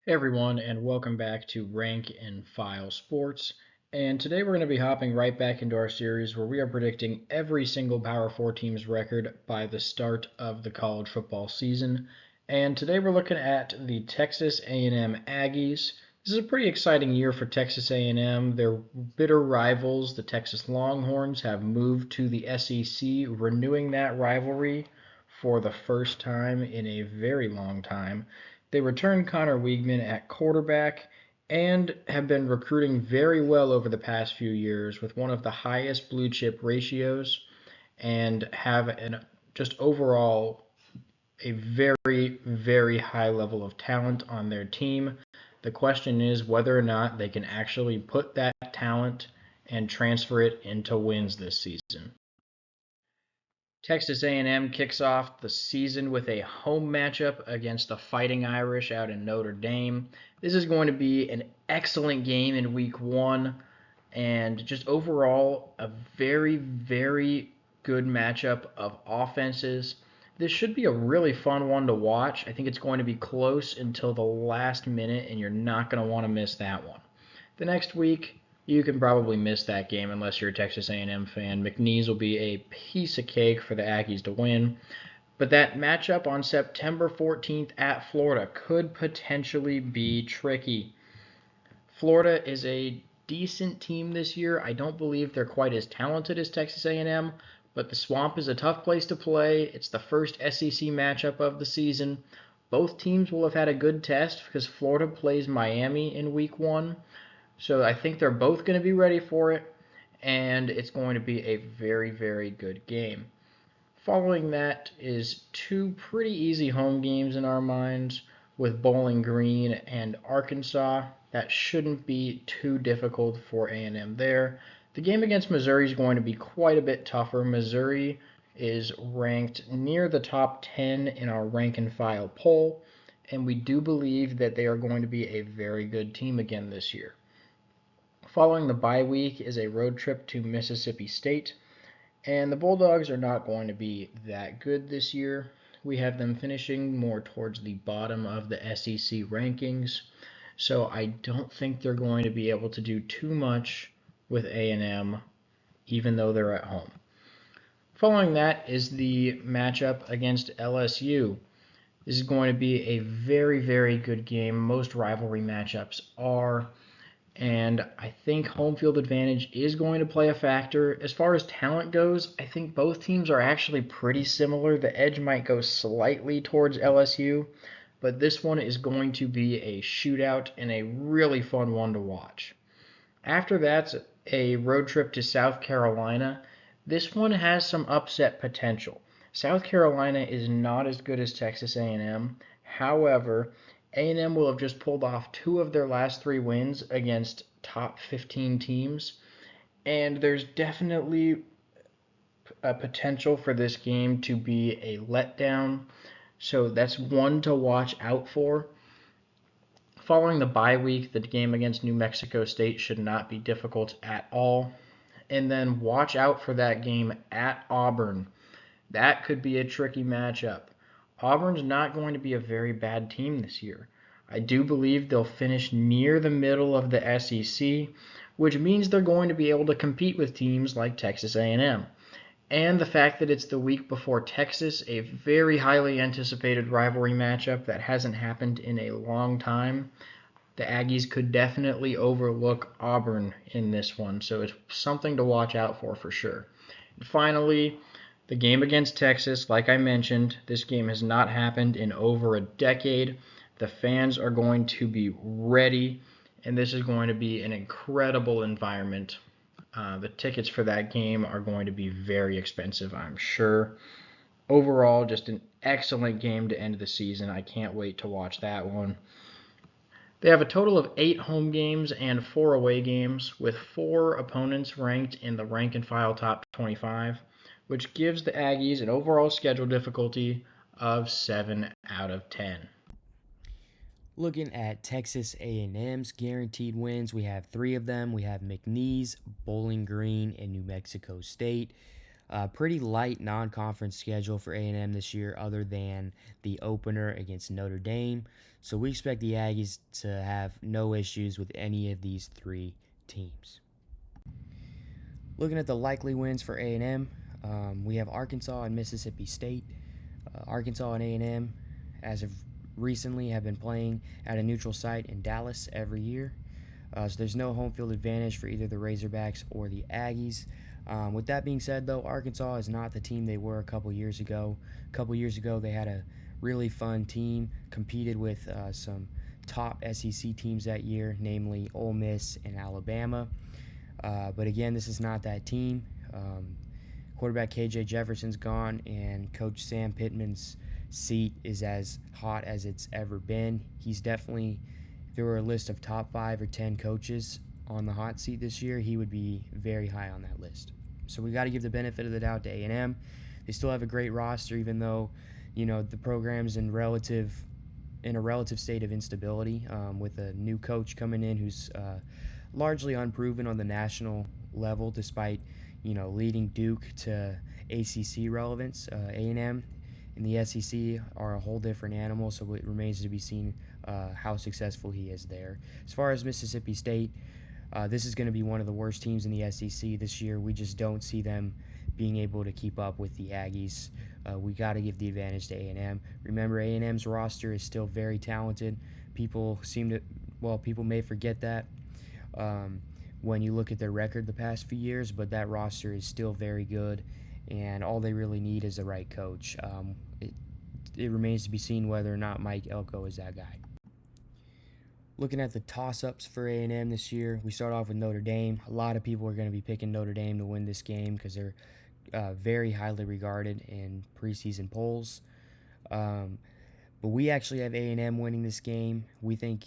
Hey everyone, and welcome back to Rank and File Sports. And today we're going to be hopping right back into our series where we are predicting every single Power 4 team's record by the start of the college football season. And today we're looking at the Texas A&M Aggies. This is a pretty exciting year for Texas A&M. Their bitter rivals, the Texas Longhorns, have moved to the SEC, renewing that rivalry for the first time in a very long time. They returned Connor Weigman at quarterback and have been recruiting very well over the past few years with one of the highest blue chip ratios and have just overall a very, very high level of talent on their team. The question is whether or not they can actually put that talent and transfer it into wins this season. Texas A&M kicks off the season with a home matchup against the Fighting Irish out in Notre Dame. This is going to be an excellent game in week 1 and just overall a very, very good matchup of offenses. This should be a really fun one to watch. I think it's going to be close until the last minute, and you're not going to want to miss that one. The next week, you can probably miss that game unless you're a Texas A&M fan. McNeese will be a piece of cake for the Aggies to win. But that matchup on September 14th at Florida could potentially be tricky. Florida is a decent team this year. I don't believe they're quite as talented as Texas A&M, but the Swamp is a tough place to play. It's the first SEC matchup of the season. Both teams will have had a good test because Florida plays Miami in week 1. So I think they're both going to be ready for it, and it's going to be a very, very good game. Following that is two pretty easy home games in our minds with Bowling Green and Arkansas. That shouldn't be too difficult for A&M there. The game against Missouri is going to be quite a bit tougher. Missouri is ranked near the top 10 in our rank and file poll, and we do believe that they are going to be a very good team again this year. Following the bye week is a road trip to Mississippi State, and the Bulldogs are not going to be that good this year. We have them finishing more towards the bottom of the SEC rankings, so I don't think they're going to be able to do too much with A&M, even though they're at home. Following that is the matchup against LSU. This is going to be a very, very good game. Most rivalry matchups are. And I think home field advantage is going to play a factor. As far as talent goes, I think both teams are actually pretty similar. The edge might go slightly towards LSU, but this one is going to be a shootout and a really fun one to watch. After that's a road trip to South Carolina. This one has some upset potential. South Carolina is not as good as Texas A&M. However, A&M will have just pulled off 2 of their last 3 wins against top 15 teams, and there's definitely a potential for this game to be a letdown. So that's one to watch out for. Following the bye week, the game against New Mexico State should not be difficult at all. And then watch out for that game at Auburn. That could be a tricky matchup. Auburn's not going to be a very bad team this year. I do believe they'll finish near the middle of the SEC, which means they're going to be able to compete with teams like Texas A&M. And the fact that it's the week before Texas, a very highly anticipated rivalry matchup that hasn't happened in a long time, the Aggies could definitely overlook Auburn in this one, so it's something to watch out for sure. And finally, the game against Texas, like I mentioned, this game has not happened in over a decade. The fans are going to be ready, and this is going to be an incredible environment. The tickets for that game are going to be very expensive, I'm sure. Overall, just an excellent game to end the season. I can't wait to watch that one. They have a total of 8 home games and 4 away games, with 4 opponents ranked in the rank and file top 25, which gives the Aggies an overall schedule difficulty of 7 out of 10. Looking at Texas A&M's guaranteed wins, we have 3 of them. We have McNeese, Bowling Green, and New Mexico State. Pretty light non-conference schedule for A&M this year, other than the opener against Notre Dame. So we expect the Aggies to have no issues with any of these three teams. Looking at the likely wins for A&M, we have Arkansas and Mississippi State. Arkansas and A&M, as of recently, have been playing at a neutral site in Dallas every year. So there's no home field advantage for either the Razorbacks or the Aggies. With that being said, though, Arkansas is not the team they were a couple years ago. A couple years ago, they had a really fun team, competed with some top SEC teams that year, namely Ole Miss and Alabama. But again, this is not that team. Quarterback KJ Jefferson's gone, and Coach Sam Pittman's seat is as hot as it's ever been. He's definitely, if there were a list of top 5 or 10 coaches on the hot seat this year, he would be very high on that list. So we got to give the benefit of the doubt to A&M. They still have a great roster, even though the program's in a relative state of instability, with a new coach coming in who's largely unproven on the national level, despite leading Duke to ACC relevance. A&M and the SEC are a whole different animal, so it remains to be seen how successful he is there. As far as Mississippi State, this is going to be one of the worst teams in the SEC this year. We just don't see them being able to keep up with the Aggies. We got to give the advantage to A&M. Remember, A&M's roster is still very talented. People may forget that when you look at their record the past few years, but that roster is still very good, and all they really need is the right coach. It remains to be seen whether or not Mike Elko is that guy. Looking at the toss-ups for A&M this year, we start off with Notre Dame. A lot of people are going to be picking Notre Dame to win this game because they're very highly regarded in preseason polls. But we actually have A&M winning this game. We think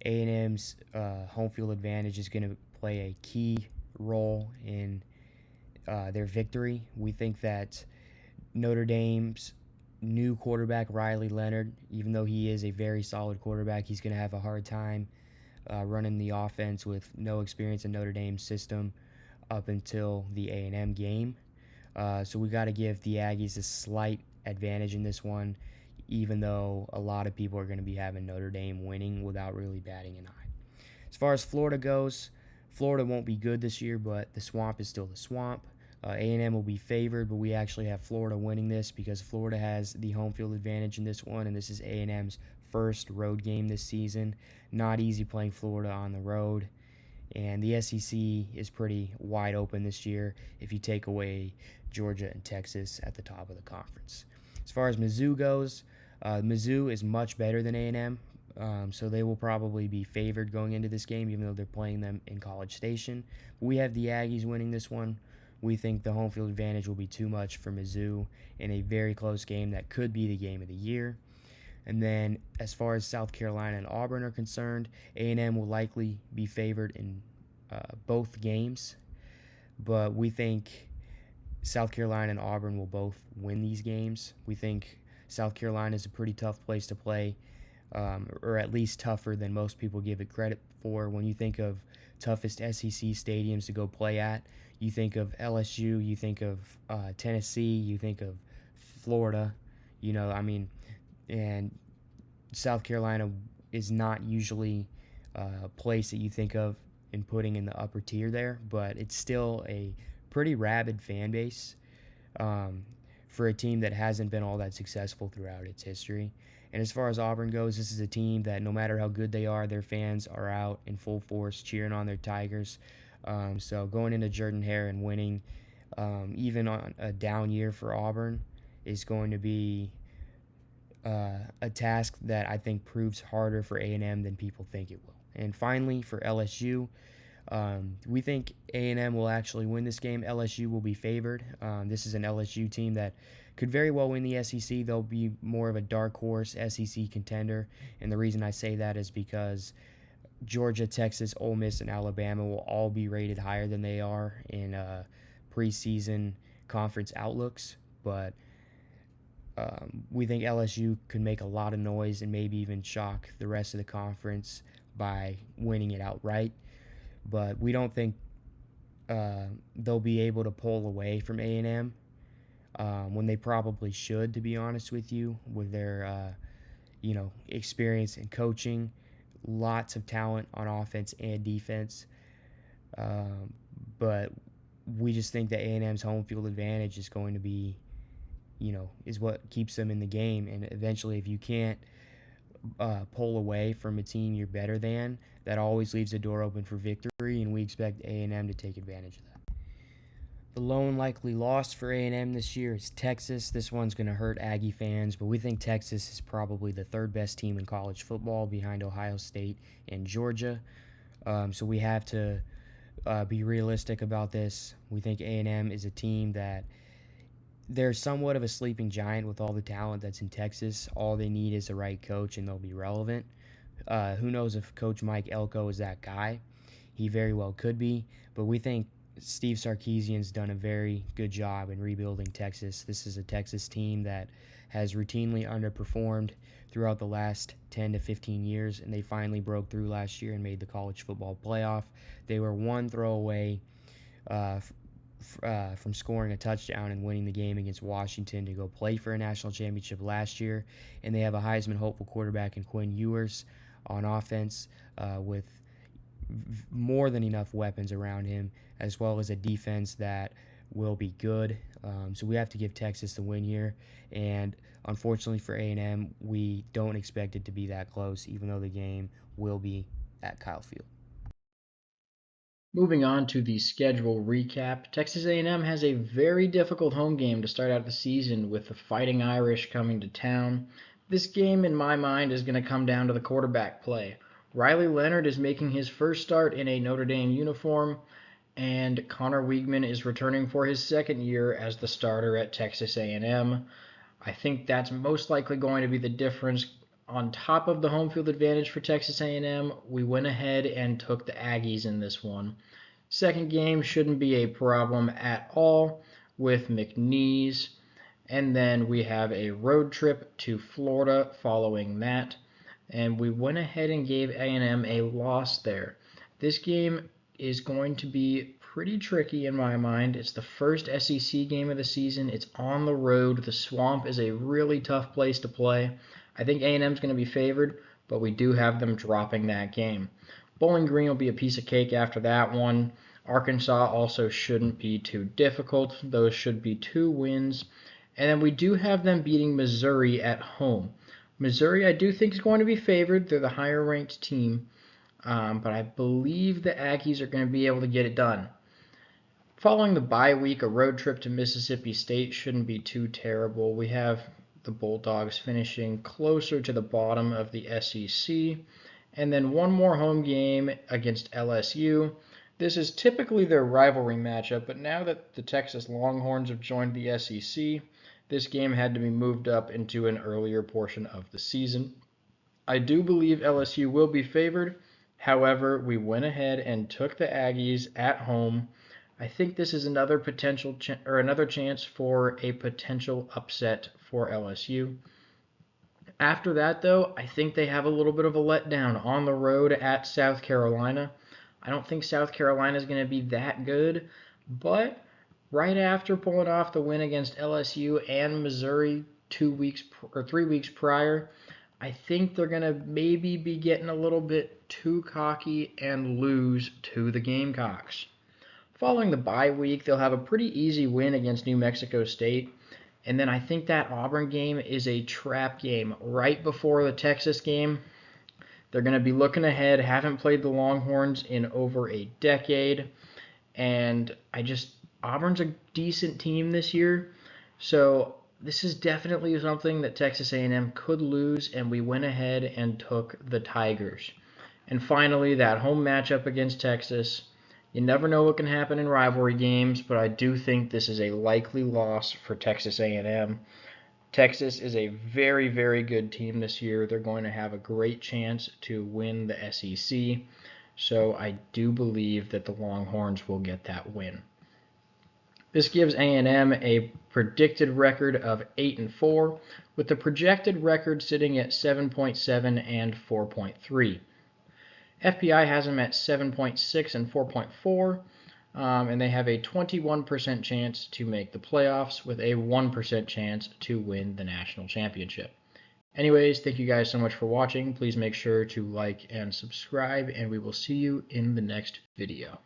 A&M's home field advantage is going to play a key role in their victory. We think that Notre Dame's new quarterback, Riley Leonard, even though he is a very solid quarterback, he's going to have a hard time running the offense with no experience in Notre Dame's system up until the A&M game. So we got to give the Aggies a slight advantage in this one, even though a lot of people are going to be having Notre Dame winning without really batting an eye. As far as Florida goes, Florida won't be good this year, but the Swamp is still the Swamp. A&M will be favored, but we actually have Florida winning this because Florida has the home field advantage in this one, and this is A&M's first road game this season. Not easy playing Florida on the road, and the SEC is pretty wide open this year if you take away Georgia and Texas at the top of the conference. As far as Mizzou goes, Mizzou is much better than A&M, so they will probably be favored going into this game, even though they're playing them in College Station. We have the Aggies winning this one. We think the home field advantage will be too much for Mizzou in a very close game that could be the game of the year. And then as far as South Carolina and Auburn are concerned, A&M will likely be favored in both games, but we think South Carolina and Auburn will both win these games. We think South Carolina is a pretty tough place to play, or at least tougher than most people give it credit for. When you think of toughest SEC stadiums to go play at, you think of LSU, you think of Tennessee, you think of Florida, and South Carolina is not usually a place that you think of in putting in the upper tier there, but it's still a pretty rabid fan base for a team that hasn't been all that successful throughout its history. And as far as Auburn goes, this is a team that no matter how good they are, their fans are out in full force cheering on their Tigers. So going into Jordan-Hare and winning, even on a down year for Auburn, is going to be a task that I think proves harder for A&M than people think it will. And finally, for LSU, we think A&M will actually win this game. LSU will be favored. This is an LSU team that could very well win the SEC. They'll be more of a dark horse SEC contender, and the reason I say that is because Georgia, Texas, Ole Miss, and Alabama will all be rated higher than they are in preseason conference outlooks, but we think LSU could make a lot of noise and maybe even shock the rest of the conference by winning it outright. But we don't think they'll be able to pull away from A&M when they probably should, to be honest with you, with their experience in coaching, lots of talent on offense and defense. Um, but we just think that A&M's home field advantage is going to be, is what keeps them in the game. And eventually, if you can't pull away from a team you're better than, that always leaves the door open for victory, and we expect A&M to take advantage of that. The lone likely loss for A&M this year is Texas. This one's going to hurt Aggie fans, but we think Texas is probably the third best team in college football behind Ohio State and Georgia. So we have to be realistic about this. We think A&M is a team that they're somewhat of a sleeping giant with all the talent that's in Texas. All they need is the right coach, and they'll be relevant. Who knows if Coach Mike Elko is that guy? He very well could be, but we think Steve Sarkisian's done a very good job in rebuilding Texas. This is a Texas team that has routinely underperformed throughout the last 10 to 15 years, and they finally broke through last year and made the college football playoff. They were one throw away uh, from scoring a touchdown and winning the game against Washington to go play for a national championship last year, and they have a Heisman hopeful quarterback in Quinn Ewers on offense with more than enough weapons around him, as well as a defense that will be good. So we have to give Texas the win here, and unfortunately for A&M, we don't expect it to be that close, even though the game will be at Kyle Field. Moving on to the schedule recap, Texas A&M has a very difficult home game to start out the season with the Fighting Irish coming to town. This game, in my mind, is going to come down to the quarterback play. Riley Leonard is making his first start in a Notre Dame uniform, and Connor Weigman is returning for his second year as the starter at Texas A&M. I think that's most likely going to be the difference. On top of the home field advantage for Texas A&M, we went ahead and took the Aggies in this one. Second game shouldn't be a problem at all with McNeese. And then we have a road trip to Florida following that. And we went ahead and gave A&M a loss there. This game is going to be pretty tricky in my mind. It's the first SEC game of the season. It's on the road. The Swamp is a really tough place to play. I think A&M is going to be favored, but we do have them dropping that game. Bowling Green will be a piece of cake after that one. Arkansas also shouldn't be too difficult. Those should be 2 wins. And then we do have them beating Missouri at home. Missouri, I do think, is going to be favored. They're the higher ranked team. But I believe the Aggies are going to be able to get it done. Following the bye week, a road trip to Mississippi State shouldn't be too terrible. We have the Bulldogs finishing closer to the bottom of the SEC. And then one more home game against LSU. This is typically their rivalry matchup, but now that the Texas Longhorns have joined the SEC, this game had to be moved up into an earlier portion of the season. I do believe LSU will be favored. However, we went ahead and took the Aggies at home. I think this is another another chance for a potential upset for LSU. After that, though, I think they have a little bit of a letdown on the road at South Carolina. I don't think South Carolina is going to be that good, but right after pulling off the win against LSU and Missouri 2 weeks or 3 weeks prior, I think they're going to maybe be getting a little bit too cocky and lose to the Gamecocks. Following the bye week, they'll have a pretty easy win against New Mexico State. And then I think that Auburn game is a trap game right before the Texas game. They're going to be looking ahead, haven't played the Longhorns in over a decade. And Auburn's a decent team this year. So this is definitely something that Texas A&M could lose, and we went ahead and took the Tigers. And finally, that home matchup against Texas. You never know what can happen in rivalry games, but I do think this is a likely loss for Texas A&M. Texas is a very, very good team this year. They're going to have a great chance to win the SEC. So I do believe that the Longhorns will get that win. This gives A&M a predicted record of 8-4, with the projected record sitting at 7.7 and 4.3. FPI has them at 7.6 and 4.4. and they have a 21% chance to make the playoffs with a 1% chance to win the national championship. Anyways, thank you guys so much for watching. Please make sure to like and subscribe, and we will see you in the next video.